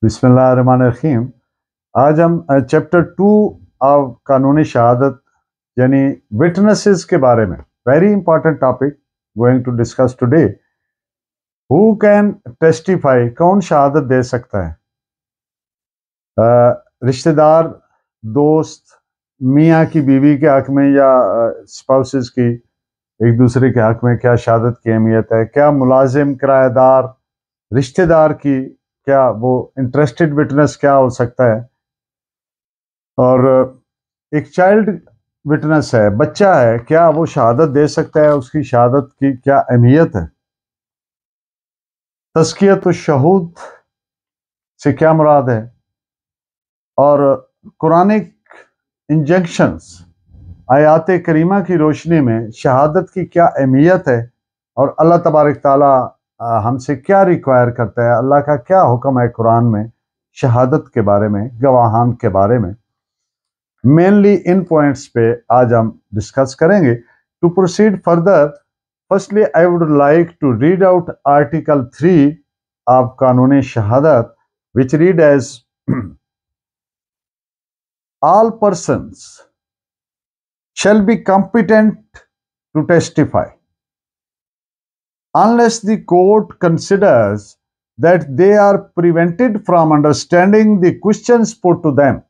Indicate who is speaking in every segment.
Speaker 1: बिस्मिल्लाहिर्रहमानिर्रहीम। आज हम चैप्टर 2 ऑफ कानूनी शहादत यानी विटनेसेस के बारे में, very important topic going to discuss today. Who can testify, कौन शहादत दे सकता है? रिश्तेदार, दोस्त, मियाँ की बीवी के हक में या स्पाउसेस की एक दूसरे के हक में क्या शहादत की अहमियत है? क्या मुलाजिम, किराएदार, रिश्तेदार की क्या वो इंटरेस्टेड विटनेस क्या हो सकता है? और एक चाइल्ड विटनेस है, बच्चा है, क्या वो शहादत दे सकता है? उसकी शहादत की क्या अहमियत है? तज़कियत शहूद से क्या मुराद है? और कुरानिक इंजेक्शंस, आयात करीमा की रोशनी में शहादत की क्या अहमियत है? और अल्लाह तबारक ताला हमसे क्या रिक्वायर करता है? अल्लाह का क्या हुक्म है कुरान में शहादत के बारे में, गवाहान के बारे में? मेनली इन पॉइंट्स पे आज हम डिस्कस करेंगे। To proceed further, firstly I would like to read out article 3 of कानूनी शहादत, which read as all persons shall be competent to testify unless the court considers that they are prevented from understanding the questions put to them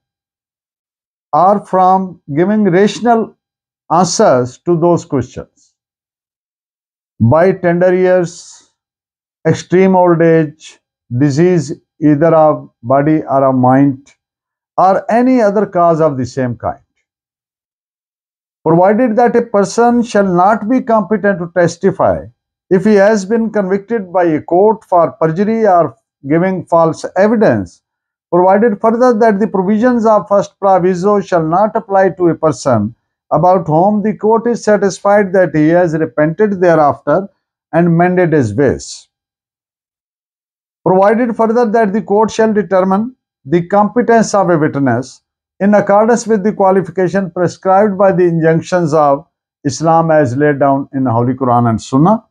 Speaker 1: or from giving rational answers to those questions by tender years, extreme old age, disease either of body or of mind, or any other cause of the same kind, provided that a person shall not be competent to testify if he has been convicted by a court for perjury or giving false evidence, provided further that the provisions of first proviso shall not apply to a person about whom the court is satisfied that he has repented thereafter and mended his ways, provided further that the court shall determine the competence of a witness in accordance with the qualification prescribed by the injunctions of Islam as laid down in the Holy Quran and Sunnah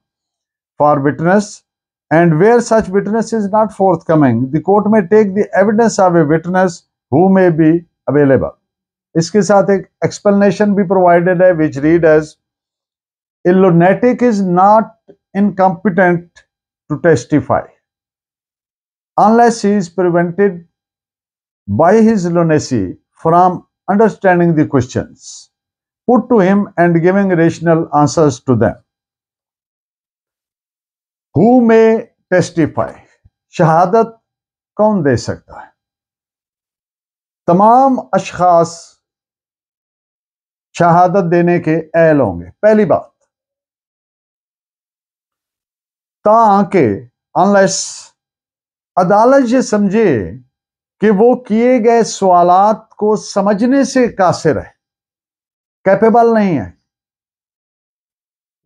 Speaker 1: for witness, and where such witness is not forthcoming, the court may take the evidence of a witness who may be available. इसके साथ एक explanation भी provided है, which read as a lunatic is not incompetent to testify unless he is prevented by his lunacy from understanding the questions put to him and giving rational answers to them. Who may testify? शहादत कौन दे सकता है? तमाम अशखास शहादत देने के अहल होंगे। पहली बात, ताकि अनलेस अदालत ये समझे कि वो किए गए सवालात को समझने से कासिर है, कैपेबल नहीं है,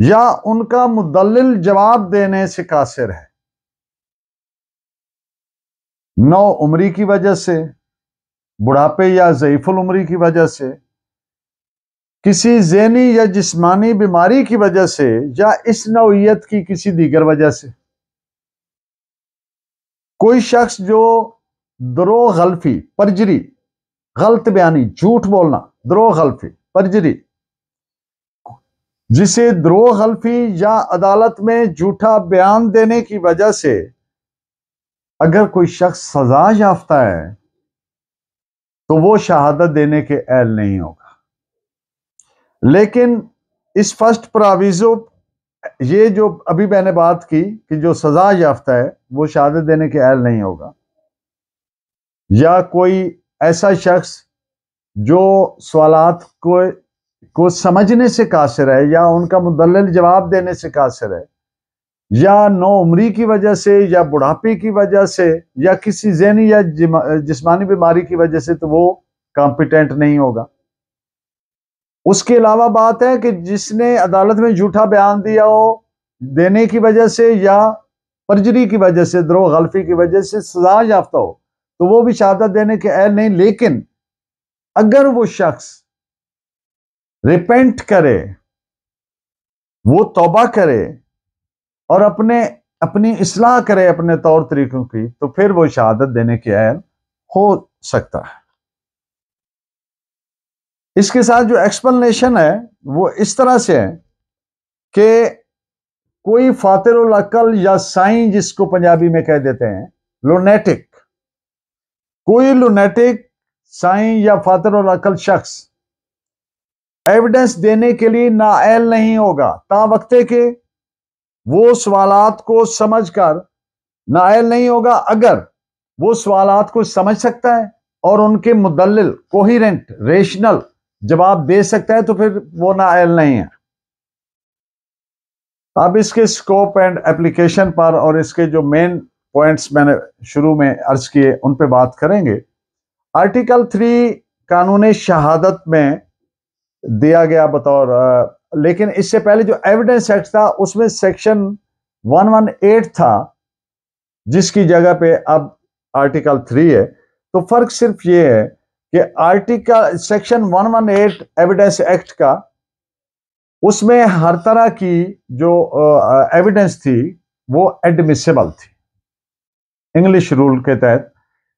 Speaker 1: या उनका मुदल्लिल जवाब देने से कासिर है, नौ उम्री की वजह से, बुढ़ापे या ज़ईफुल उम्री की वजह से, किसी ज़हनी या जिस्मानी बीमारी की वजह से, या इस नौइयत की किसी दीगर वजह से। कोई शख्स जो द्रोह गल्फी, परजरी, गलत बयानी, झूठ बोलना, द्रोह गल्फी, परजरी, जिसे द्रोह गल्फी या अदालत में झूठा बयान देने की वजह से अगर कोई शख्स सजा याफ्ता है तो वो शहादत देने के अहल नहीं होगा। लेकिन इस फर्स्ट प्रोविजो, ये जो अभी मैंने बात की कि जो सजा याफ्ता है वो शहादत देने के अहल नहीं होगा, या कोई ऐसा शख्स जो सवालात को समझने से कासिर है या उनका मुदल्लिल जवाब देने से कासिर है, या नो उम्री की वजह से, या बुढ़ापे की वजह से, या किसी ज़हनी या जिस्मानी बीमारी की वजह से, तो वो कॉम्पिटेंट नहीं होगा। उसके अलावा बात है कि जिसने अदालत में झूठा बयान दिया हो देने की वजह से, या परजरी की वजह से, द्रोह गल्फी की वजह से सजा याफ्ता हो, तो वो भी शहादत देने के अहल नहीं। लेकिन अगर वो शख्स रिपेंट करे, वो तौबा करे और अपने अपनी इस्लाह करे अपने तौर तरीकों की, तो फिर वो शहादत देने के अहल हो सकता है। इसके साथ जो एक्सप्लेनेशन है वो इस तरह से है कि कोई फातिरुल अकल या साईं, जिसको पंजाबी में कह देते हैं लुनेटिक, कोई लुनेटिक साईं या फातिरुल अकल शख्स एविडेंस देने के लिए नाअहल नहीं होगा तावक्ते के वो सवालात को समझकर नाअहल नहीं होगा। अगर वो सवालात को समझ सकता है और उनके मुदल्लिल कोहिरेंट रेशनल जवाब दे सकता है तो फिर वो नाअहल नहीं है। अब इसके स्कोप एंड एप्लीकेशन पर और इसके जो मेन पॉइंट्स मैंने शुरू में अर्ज किए उन पे बात करेंगे। आर्टिकल 3 कानून शहादत में दिया गया बतौर, लेकिन इससे पहले जो एविडेंस एक्ट था उसमें सेक्शन 118 था, जिसकी जगह पे अब आर्टिकल 3 है। तो फर्क सिर्फ ये है कि आर्टिकल सेक्शन 118 एविडेंस एक्ट का, उसमें हर तरह की जो एविडेंस थी वो एडमिसिबल थी इंग्लिश रूल के तहत,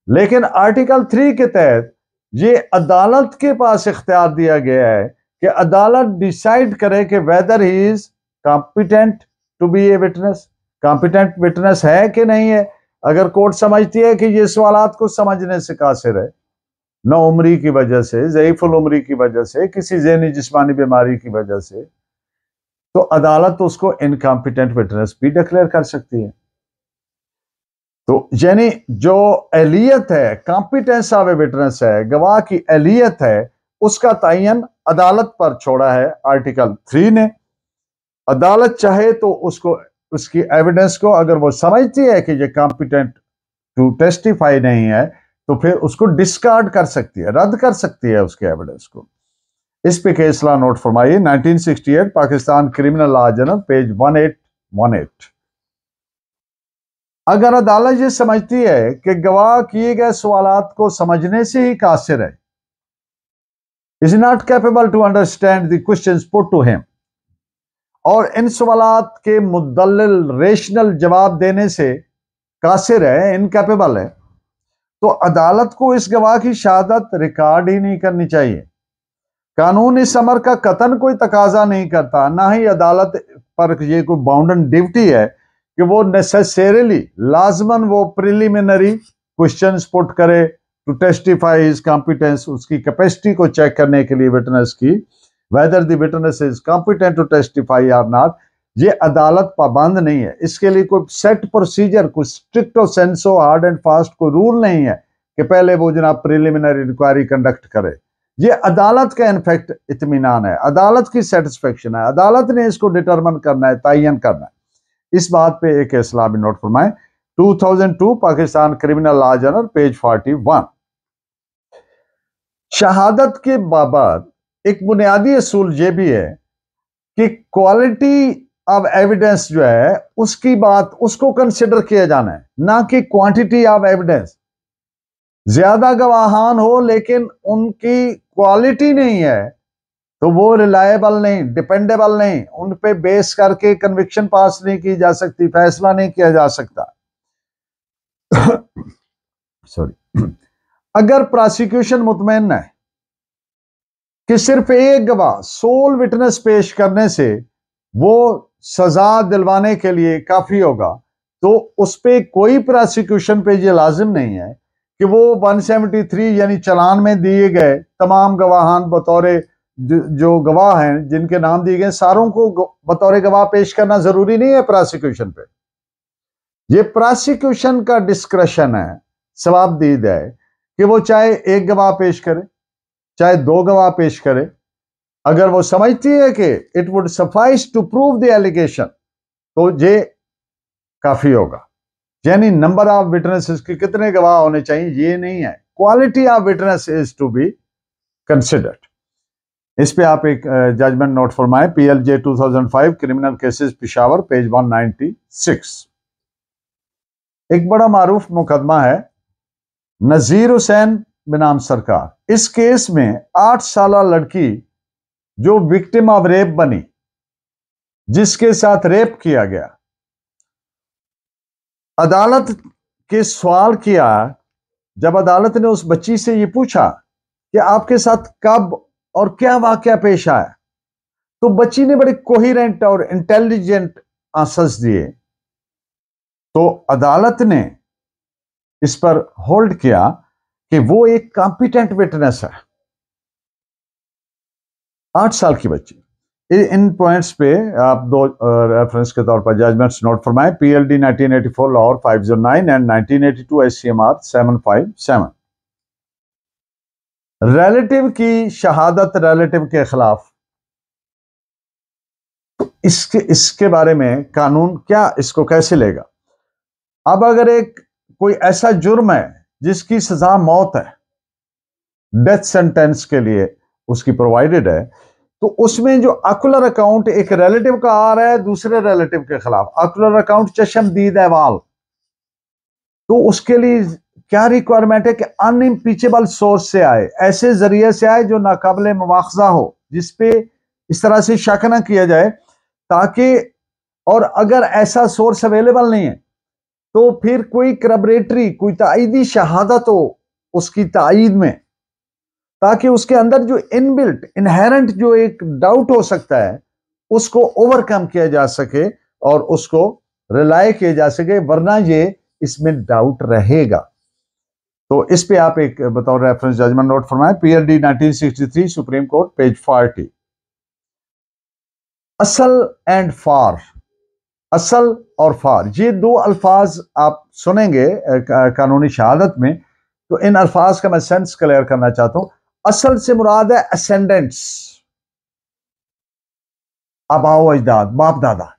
Speaker 1: लेकिन आर्टिकल 3 के तहत ये अदालत के पास इख्तियार दिया गया है कि अदालत डिसाइड करे कि whether he is competent to be a witness, competent witness है कि नहीं है। अगर कोर्ट समझती है कि ये सवालात को समझने से कासिर है, न उम्री की वजह से, ज़ईफुल उम्री की वजह से, किसी ज़हनी जिस्मानी बीमारी की वजह से, तो अदालत उसको इनकॉम्पिटेंट विटनेस भी डिक्लेयर कर सकती है। तो यानी जो एहलियत है, कॉम्पिटेंस ऑफ ए विटनेस है, गवाह की एहलियत है, उसका तयन अदालत पर छोड़ा है आर्टिकल 3 ने। अदालत चाहे तो उसको, उसकी एविडेंस को अगर वो समझती है कि ये कॉम्पिटेंट टू टेस्टिफाई नहीं है, तो फिर उसको डिस्कार्ड कर सकती है, रद्द कर सकती है उसके एविडेंस को। इस पे केस लॉ नोट फरमाइए 1968 Pakistan criminal law journal page 1818। अगर अदालत ये समझती है कि गवाह किए गए सवालात को समझने से ही कासिर है, is not capable to understand the questions put to him, और इन सवालात के मुदल्लिल रेशनल जवाब देने से कासिर है, इनकैपेबल है, तो अदालत को इस गवाह की शहादत रिकॉर्ड ही नहीं करनी चाहिए। कानून इस अमर का कतन कोई तकाजा नहीं करता, ना ही अदालत पर ये कोई बाउंडन ड्यूटी है कि वो नेसेसरीली लाजमन वो प्रिलिमिनरी क्वेश्चंस पुट करे टू टेस्टिफाई हिज कॉम्पिटेंस, उसकी कैपेसिटी को चेक करने के लिए विटनेस की, whether the witness is competent to testify और नॉट। ये अदालत पाबंद नहीं है, इसके लिए कोई सेट प्रोसीजर, कोई स्ट्रिक्ट और सेंसो हार्ड एंड फास्ट कोई रूल नहीं है कि पहले वो जनाब प्रिलिमिनरी इंक्वायरी कंडक्ट करे। ये अदालत का इनफैक्ट इत्मीनान है, अदालत की सेटिस्फेक्शन है, अदालत ने इसको डिटरमिन करना है, तयन करना है। इस बात पे एक इस्लाह भी नोट फरमाएं 2002 Pakistan criminal law journal page 41। शहादत के बाबत एक बुनियादी असूल ये भी है कि क्वालिटी ऑफ एविडेंस जो है उसकी बात, उसको कंसिडर किया जाना है, ना कि क्वांटिटी ऑफ एविडेंस। ज्यादा गवाहान हो लेकिन उनकी क्वालिटी नहीं है तो वो रिलायबल नहीं, डिपेंडेबल नहीं, उन पे बेस करके कन्विक्शन पास नहीं की जा सकती, फैसला नहीं किया जा सकता। सॉरी। अगर प्रोसिक्यूशन मुतमईन है कि सिर्फ एक गवाह सोल विटनेस पेश करने से वो सजा दिलवाने के लिए काफी होगा, तो उस पे कोई प्रोसिक्यूशन पे ये लाजिम नहीं है कि वो 173 यानी चलान में दिए गए तमाम गवाहान बतौर जो गवाह हैं जिनके नाम दिए गए सारों को बतौर गवाह पेश करना जरूरी नहीं है प्रोसिक्यूशन पे। ये प्रोसिक्यूशन का डिस्क्रेशन है, सवाबदीद है कि वो चाहे एक गवाह पेश करे चाहे दो गवाह पेश करे। अगर वो समझती है कि it would suffice to prove the allegation तो ये काफी होगा। यानी नंबर ऑफ विटनेसेस के कितने गवाह होने चाहिए ये नहीं है, quality of witness is to be considered. इस पे आप एक जजमेंट नोट फरमाएं PLJ 2005 criminal cases Peshawar page 196। एक बड़ा मारूफ मुकदमा है नजीर हुसैन बिनाम सरकार। इस केस में 8 साला लड़की जो विक्टिम ऑफ रेप बनी, जिसके साथ रेप किया गया, अदालत के सवाल किया, जब अदालत ने उस बच्ची से ये पूछा कि आपके साथ कब और क्या वाकया पेश आया, तो बच्ची ने बड़े कोहिरेंट और इंटेलिजेंट आंसर्स दिए। तो अदालत ने इस पर होल्ड किया कि वो एक कॉम्पिटेंट विटनेस है। 8 साल की बच्ची। इन पॉइंट्स पे आप दो रेफरेंस के तौर पर जजमेंट्स नोट फरमाएं। PLD 1984 Lahore 509 and 1982 HCMR 757। Relative की शहादत रिलेटिव के खिलाफ, तो इसके बारे में कानून क्या इसको कैसे लेगा? अब अगर एक कोई ऐसा जुर्म है जिसकी सजा मौत है, डेथ सेंटेंस के लिए उसकी प्रोवाइडेड है, तो उसमें जो ऑकुलर अकाउंट एक रिलेटिव का आ रहा है दूसरे रिलेटिव के खिलाफ, ऑकुलर अकाउंट चशमदीद अहवाल, तो उसके लिए क्या रिक्वायरमेंट है कि अनइम्पीचेबल सोर्स से आए, ऐसे जरिए से आए जो नाकाबिले मुआखजा हो, जिसपे इस तरह से शक ना किया जाए, ताकि, और अगर ऐसा सोर्स अवेलेबल नहीं है तो फिर कोई करबरेटरी, कोई ताईदी शहादत हो उसकी ताईद में, ताकि उसके अंदर जो इनबिल्ट इनहेरेंट जो एक डाउट हो सकता है उसको ओवरकम किया जा सके और उसको रिलाय किया जा सके, वरना ये इसमें डाउट रहेगा। तो इस पे आप एक बताओ रेफरेंस जजमेंट नोट फरमाएं। PLD 1963 supreme court page 40। असल एंड फार, असल और फार, ये दो अल्फाज आप सुनेंगे कानूनी शहादत में, तो इन अल्फाज का मैं सेंस क्लियर करना चाहता हूं। असल से मुराद है असेंडेंट्स, आबाओ अजदाद, बाप दादा,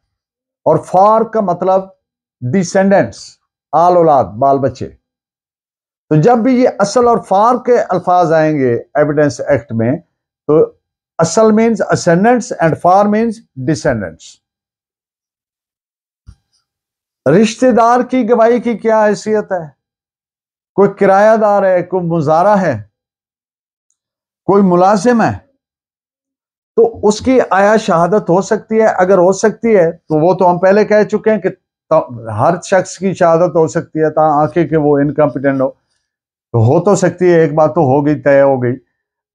Speaker 1: और फार का मतलब डिसेंडेंट्स, आल औलाद, बाल बच्चे। तो जब भी ये असल और फार के अल्फाज आएंगे एविडेंस एक्ट में, तो असल means ascendants and far means descendants. रिश्तेदार की गवाही की क्या हैसियत है? कोई किरायादार है, कोई मुजारा है, कोई मुलाजिम है, तो उसकी आया शहादत हो सकती है? अगर हो सकती है तो वो तो हम पहले कह चुके हैं कि हर शख्स की शहादत हो सकती है, आंखें के वो इनकम्पिटेंट तो हो तो सकती है, एक बात तो हो गई, तय हो गई।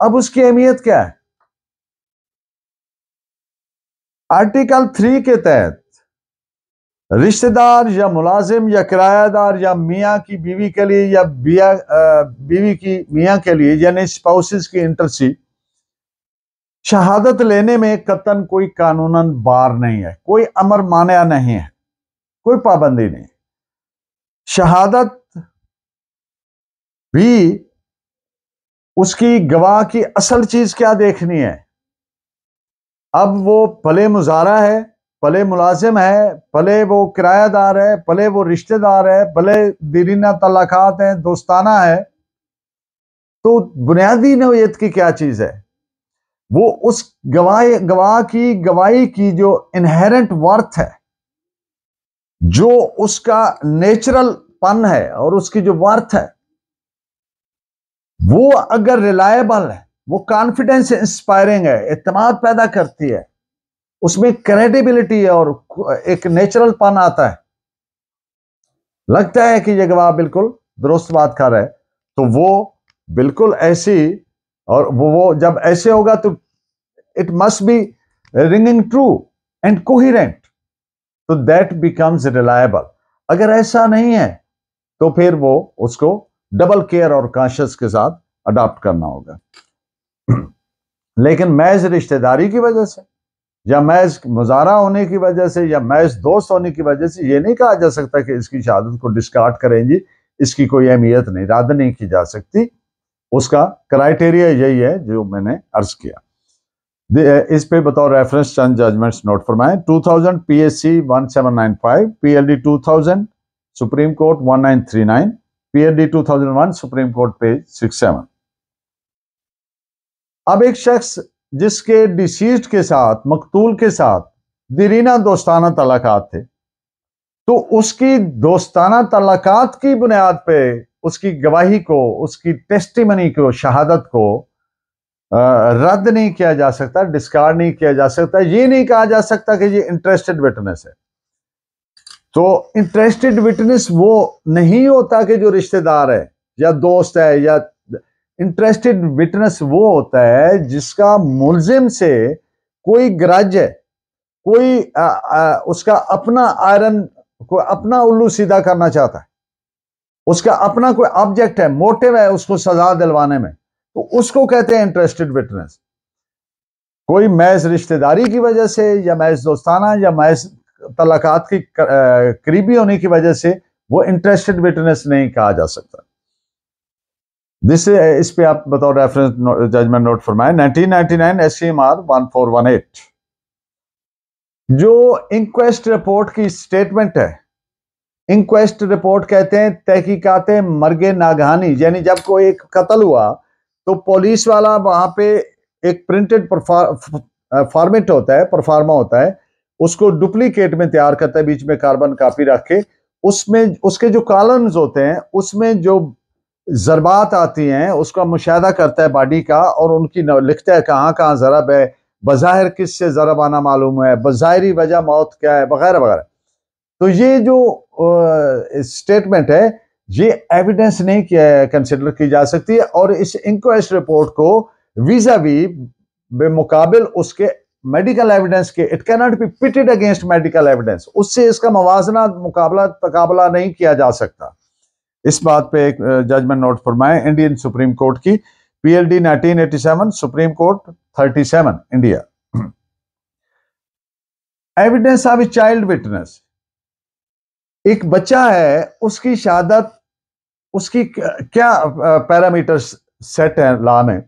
Speaker 1: अब उसकी अहमियत क्या है? आर्टिकल 3 के तहत रिश्तेदार या मुलाजिम या किरायादार या मियाँ की बीवी के लिए या बीवी की मियाँ के लिए, यानी स्पाउसेस की इंटरसी, शहादत लेने में कतन कोई कानूनन बार नहीं है, कोई अमर मानिया नहीं है, कोई पाबंदी नहीं। शहादत भी उसकी गवाह की असल चीज क्या देखनी है। अब वो भले मुजारा है, भले मुलाजिम है, भले वो किरायादार है, भले वो रिश्तेदार है, भले दीरीना तलाकात है, दोस्ताना है, तो बुनियादी नौयत की क्या चीज है? वो उस गवाह की गवाही की जो इनहेरेंट वर्थ है, जो उसका नेचुरल पन है और उसकी जो वर्थ है, वो अगर रिलायबल है, वो कॉन्फिडेंस इंस्पायरिंग है, एतमाद पैदा करती है, उसमें क्रेडिबिलिटी है और एक नेचुरल पन आता है, लगता है कि ये गवाह बिल्कुल दुरुस्त बात कर रहा है, तो वो बिल्कुल ऐसी, और वो जब ऐसे होगा तो it must be ringing true and coherent, तो दैट बिकम्स रिलायबल। अगर ऐसा नहीं है तो फिर वो उसको डबल केयर और कॉन्शियस के साथ अडॉप्ट करना होगा। लेकिन महज रिश्तेदारी की वजह से या महज मुजारा होने की वजह से या महज दोस्त होने की वजह से ये नहीं कहा जा सकता कि इसकी शहादत को डिस्कार्ड करेंगी, इसकी कोई अहमियत नहीं, रद्द नहीं की जा सकती। उसका क्राइटेरिया यही है जो मैंने अर्ज किया। इस पे बताओ रेफरेंस चंद जजमेंट्स नोट फरमाएं। 2000 PSC 1795, PLD 2000 supreme court 1939, PLD 2001 supreme court page 67। अब एक शख्स जिसके डिसीज्ड के साथ, मकतूल के साथ दीरीना दोस्ताना तलाकात थे, तो उसकी दोस्ताना तलाकात की बुनियाद पे उसकी गवाही को, उसकी टेस्टिमनी को, शहादत को रद्द नहीं किया जा सकता, डिस्कार्ड नहीं किया जा सकता। ये नहीं कहा जा सकता कि ये इंटरेस्टेड विटनेस है। तो इंटरेस्टेड विटनेस वो नहीं होता कि जो रिश्तेदार है या दोस्त है, या इंटरेस्टेड विटनेस वो होता है जिसका मुलजिम से कोई ग्रज है, कोई उसका अपना आयरन, कोई अपना उल्लू सीधा करना चाहता है, उसका अपना कोई ऑब्जेक्ट है, मोटिव है उसको सजा दिलवाने में, तो उसको कहते हैं इंटरेस्टेड विटनेस। कोई महज रिश्तेदारी की वजह से या महज दोस्ताना या महज तलाकात की करीबी होने की वजह से वो इंटरेस्टेड विटनेस नहीं कहा जा सकता। इस पे आप बताओ रेफरेंस जजमेंट नोट फरमाए 1999 SCMR 1418। जो इंक्वेस्ट रिपोर्ट की स्टेटमेंट है, इंक्वेस्ट रिपोर्ट कहते हैं तहकीकात मर्गे नागहानी, यानी जब कोई एक कत्ल हुआ तो पुलिस वाला वहां पे एक प्रिंटेड फॉर्मेट होता है, परफार्मा होता है, उसको डुप्लीकेट में तैयार करता है, बीच में कार्बन कापी रख के, उसमें उसके जो कॉलम्स होते हैं उसमें जो ज़रबात आती हैं उसका मुशाहदा करता है बॉडी का, और उनकी लिखता है कहाँ कहाँ ज़रब है, बज़ाहिर किससे ज़रब आना मालूम है, बज़ाहिरी वजह मौत क्या है, वगैरह वगैरह। तो ये जो स्टेटमेंट है ये एविडेंस नहीं कंसिडर की जा सकती है, और इस इंक्वेस्ट रिपोर्ट को वीजा वी बेमुकाबिल उसके मेडिकल एविडेंस के, it can not be pitted against medical evidence, उससे इसका मवाजना मुकाबला तकाबला नहीं किया जा सकता। इस बात पे एक जजमेंट नोट फरमाए इंडियन सुप्रीम कोर्ट की, PLD 1987 supreme court 37 India. Evidence of a child witness, एक बच्चा है उसकी शहादत, उसकी क्या पैरामीटर्स सेट है लॉ में,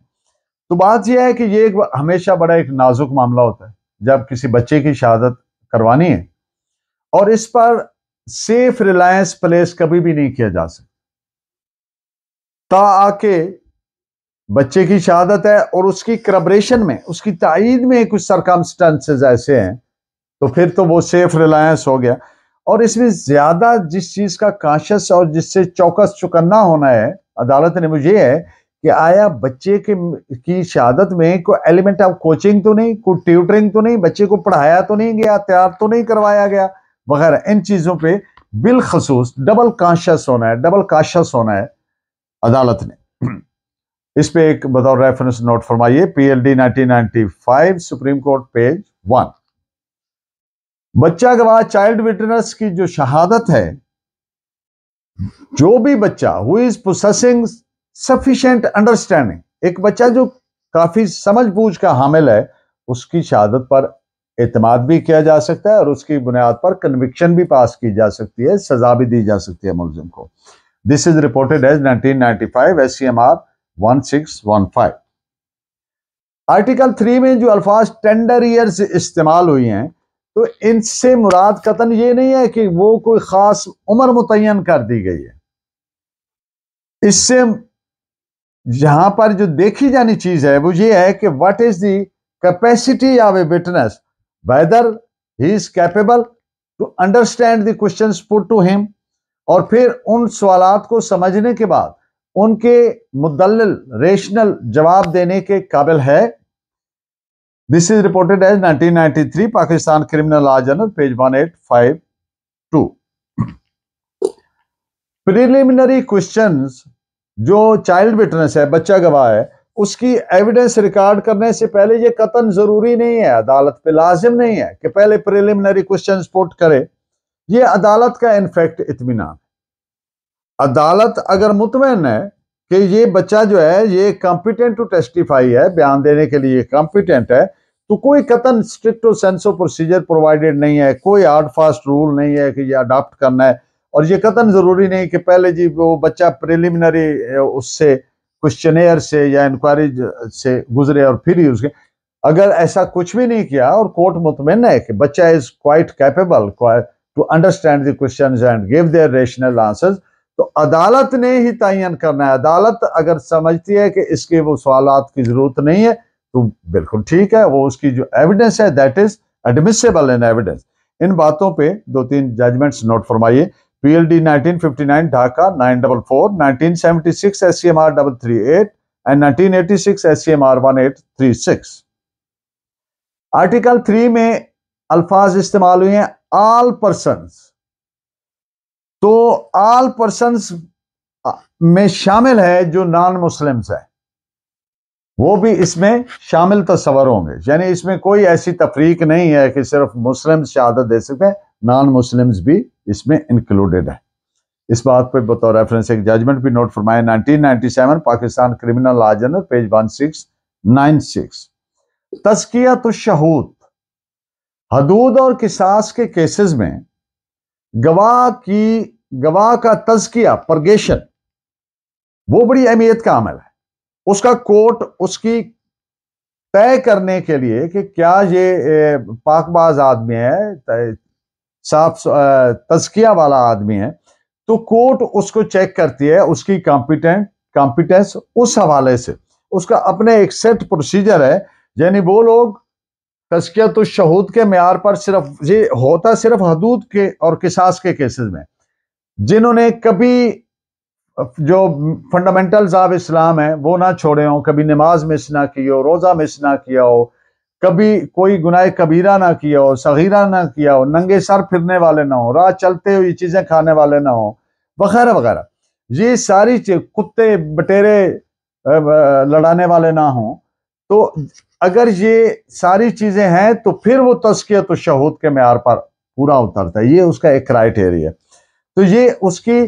Speaker 1: तो बात यह है कि ये हमेशा बड़ा एक नाजुक मामला होता है जब किसी बच्चे की शहादत करवानी है, और इस पर सेफ रिलायंस प्लेस कभी भी नहीं किया जा सकता। ता आके बच्चे की शहादत है और उसकी करबरेशन में, उसकी तायीद में कुछ सरकमस्टेंसेस ऐसे हैं, तो फिर तो वो सेफ रिलायंस हो गया। और इसमें ज्यादा जिस चीज का काशिश और जिससे चौकस चुकन्ना होना है अदालत ने, मुझे है कि आया बच्चे की शहादत में कोई एलिमेंट ऑफ कोचिंग तो नहीं, कोई ट्यूटरिंग तो नहीं, बच्चे को पढ़ाया तो नहीं गया, तैयार तो नहीं करवाया गया वगैरह। इन चीजों पे बिलखसूस डबल कॉन्शियस होना है, डबल कॉशियस होना है अदालत ने। इस पे एक बताओ रेफरेंस नोट फरमाइए, PLD 1995 सुप्रीम कोर्ट पेज 1। बच्चा गवाह चाइल्ड विटनेस की जो शहादत है, जो भी बच्चा हु इज पोसेसिंग सफिशिएंट अंडरस्टैंडिंग, एक बच्चा जो काफी समझ बूझ का हामिल है, उसकी शहादत पर एतमाद भी किया जा सकता है और उसकी बुनियाद पर कन्विक्शन भी पास की जा सकती है, सजा भी दी जा सकती है मुलजिम को। This is reported as 1995 SCMR 1615। Article 3 में जो अल्फाज टेंडर ईयर्स इस्तेमाल हुई हैं, तो इनसे मुराद कतन ये नहीं है कि वो कोई खास उम्र मुतय्यन कर दी गई है। इससे यहां पर जो देखी जानी चीज है वो ये है कि what is the capacity of a witness, whether he is capable to understand the questions put to him, और फिर उन सवालात को समझने के बाद उनके मुदल्लिल रेशनल जवाब देने के काबिल है। This is reported as 1993 Pakistan criminal law journal page 1852। Preliminary questions, जो चाइल्ड विटनेस है, बच्चा गवाह है, उसकी एविडेंस रिकॉर्ड करने से पहले ये कतन जरूरी नहीं है, अदालत पे लाजिम नहीं है कि पहले प्रिलिमिनरी क्वेश्चंस पुट करे। ये अदालत का इनफैक्ट इत्मीनान। अदालत अगर मुतमईन है कि ये बच्चा जो है ये कॉम्पिटेंट टू टेस्टिफाई है, बयान देने के लिए कॉम्पिटेंट है, तो कोई कतन strict sense of procedure provided नहीं है, कोई हार्ड फास्ट रूल नहीं है कि ये अडॉप्ट करना है, और ये कतन जरूरी नहीं कि पहले जी वो बच्चा प्रिलिमिनरी उससे क्वेश्चनेयर से या इंक्वायरी से गुजरे और फिर ही उसके, अगर ऐसा कुछ भी नहीं किया और कोर्ट मुतमईन है कि बच्चा is quite capable to understand the questions and give their rational answers, तो अदालत ने ही तयन करना है। अदालत अगर समझती है कि इसके वो सवालात की जरूरत नहीं है तो बिल्कुल ठीक है, वो उसकी जो एविडेंस है that is admissible in evidence. इन बातों पे 2-3 जजमेंट्स नोट फरमाइए। PLD 1959 Dhaka 944, 1976 SCMR 338 and 1986 SCMR 1836। Article 3 में अल्फाज इस्तेमाल हुए हैं ऑल पर्सन्स, तो ऑल पर्सन्स में शामिल है जो नॉन मुस्लिम्स है, वो भी इसमें शामिल तस्वर होंगे। यानी इसमें कोई ऐसी तफरीक नहीं है कि सिर्फ मुस्लिम शहादत दे सकते हैं, नॉन मुस्लिम्स भी इसमें इंक्लूडेड है। इस बात पर बतौर रेफरेंस एक जजमेंट भी नोट फरमाए 1997 Pakistan criminal law journal page 1696। तज़कियतुश शहूद, हदूद और किसास के केसेस में गवाह का तज़किया, परगेशन, वो बड़ी अहमियत का अमल है। उसका कोर्ट उसकी तय करने के लिए कि क्या ये पाकबाज आदमी है, साफ तज़किया वाला आदमी है, तो कोर्ट उसको चेक करती है, उसकी कॉम्पिटेंस उस हवाले से उसका अपने एक सेट प्रोसीजर है। यानी वो लोग तज़कियतुश शहूद के म्यार पर सिर्फ ये होता सिर्फ हदूद के और किसास के केसेस में, जिन्होंने कभी जो फंडामेंटल्स ऑफ इस्लाम है वो ना छोड़े हो, कभी नमाज मिस ना की हो, रोजा मिस ना किया हो, कभी कोई गुनाह कबीरा ना किया हो, सगीरा ना किया हो, नंगे सर फिरने वाले ना हो, राह चलते हुए चीजें खाने वाले ना हो, वगैरह वगैरह। ये सारी कुत्ते बटेरे लड़ाने वाले ना हो, तो अगर ये सारी चीजें हैं तो फिर वो तज़कियतुश शहूद के म्यार पर पूरा उतरता है। ये उसका एक क्राइटेरिया। तो ये उसकी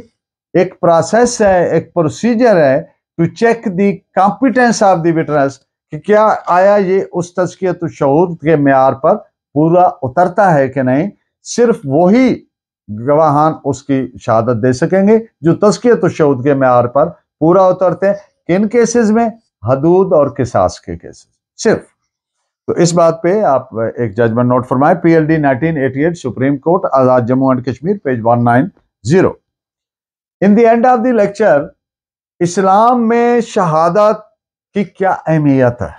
Speaker 1: एक प्रोसेस है, एक प्रोसीजर है to check the competence of the witness कि क्या आया ये उस तज़कियतुश शहूद के म्यार पर पूरा उतरता है कि नहीं। सिर्फ वही गवाहान उसकी शहादत दे सकेंगे जो तज़कियतुश शहूद के म्यार पर पूरा उतरते हैं। किन केसेस में? हदूद और किसास के केसेस सिर्फ। तो इस बात पे आप एक जजमेंट नोट फरमाए, PLD 1988 supreme court Azad Jammu and Kashmir page 190। In the end of the lecture, इस्लाम में शहादत की क्या अहमियत है,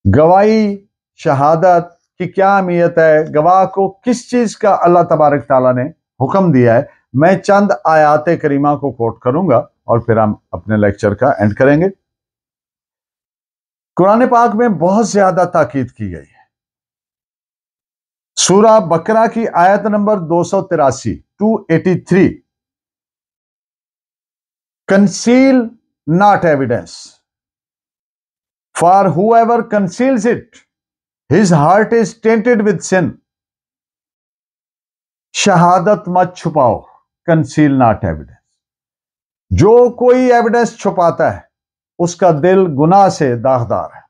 Speaker 1: गवाही शहादत की क्या अहमियत है, गवाह को किस चीज का अल्लाह तबारक ताला ने हुक्म दिया है। मैं चंद आयात करीमा को कोट करूंगा और फिर हम अपने लेक्चर का एंड करेंगे। कुरान पाक में बहुत ज्यादा ताकीद की गई है। सूरा बकरा की आयत number 283 283, conceal not evidence, for whoever conceals it, his heart is tainted with sin। शहादत मत छुपाओ, कंसील नॉट एविडेंस। जो कोई एविडेंस छुपाता है उसका दिल गुनाह से दागदार है।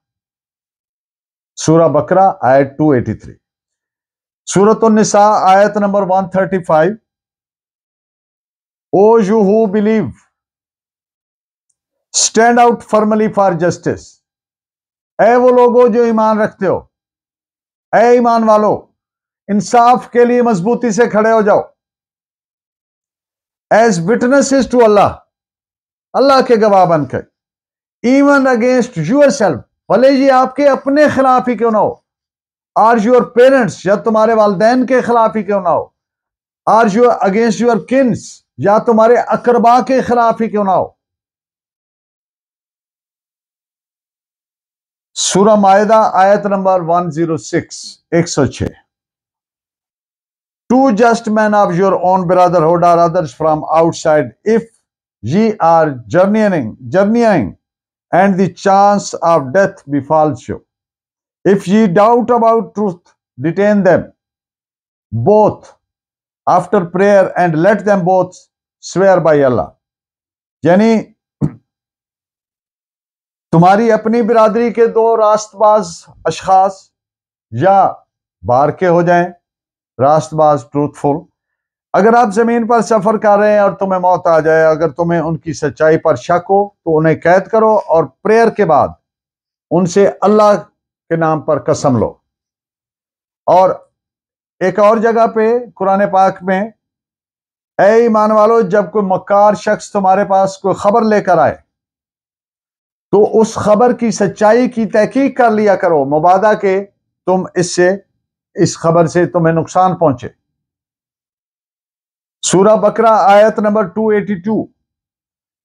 Speaker 1: सूरा बकरा आयत 283। सूरत निसा आयत number 135, O you who believe, stand out firmly for justice. ऐ वो लोगों जो ईमान रखते हो, ऐ ईमान वालो, इंसाफ के लिए मजबूती से खड़े हो जाओ। एज विटनेसेस टू अल्लाह, अल्लाह के गवाह बनकर, इवन अगेंस्ट यूर सेल्फ, भले ये आपके अपने खिलाफ ही क्यों ना हो, आर योर पेरेंट्स, या तुम्हारे वालदैन के खिलाफ ही क्यों ना हो, or your against your kins, या तुम्हारे अकरबा के खिलाफ ही क्यों ना हो। सूरा मायदा आयत number 106 106। Two just men of your own brotherhood or others from outside, if ye are journeying, and the chance of death befalls you, if ye doubt about truth, detain them both after prayer and let them both swear by Allah। यानी तुम्हारी अपनी बिरादरी के दो रास्तबाज अशखास या बाहर के हो जाएं, रास्तबाज ट्रूथफुल, अगर आप जमीन पर सफर कर रहे हैं और तुम्हें मौत आ जाए, अगर तुम्हें उनकी सच्चाई पर शक हो तो उन्हें कैद करो और प्रेयर के बाद उनसे अल्लाह के नाम पर कसम लो। और एक और जगह पे कुरान पाक में, ऐ ईमान वालो, जब कोई मक्कार शख्स तुम्हारे पास कोई खबर लेकर आए तो उस खबर की सच्चाई की तहकीक कर लिया करो, मुबादा के तुम इस खबर से तुम्हें नुकसान पहुंचे। सूरा बकरा आयत नंबर 282,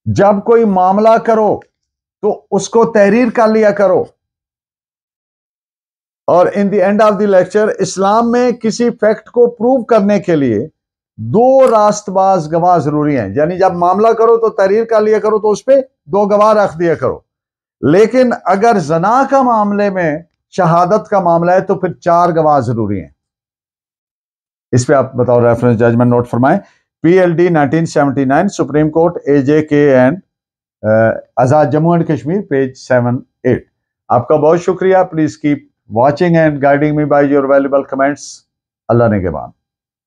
Speaker 1: जब कोई मामला करो तो उसको तहरीर कर लिया करो। और in the end of the lecture, इस्लाम में किसी फैक्ट को प्रूव करने के लिए 2 रास्तबाज गवाह जरूरी हैं। यानी जब मामला करो तो तहरीर कर लिया करो तो उस पर 2 गवाह रख दिया करो। लेकिन अगर जना का मामले में शहादत का मामला है तो फिर 4 गवाह जरूरी हैं। इस पे आप बताओ रेफरेंस जजमेंट नोट फरमाएं। PLD 1979 supreme court AJK and Azad Jammu and Kashmir page 7-8। आपका बहुत शुक्रिया। Please keep watching and guiding me by your valuable comments. अल्लाह ने के बाद।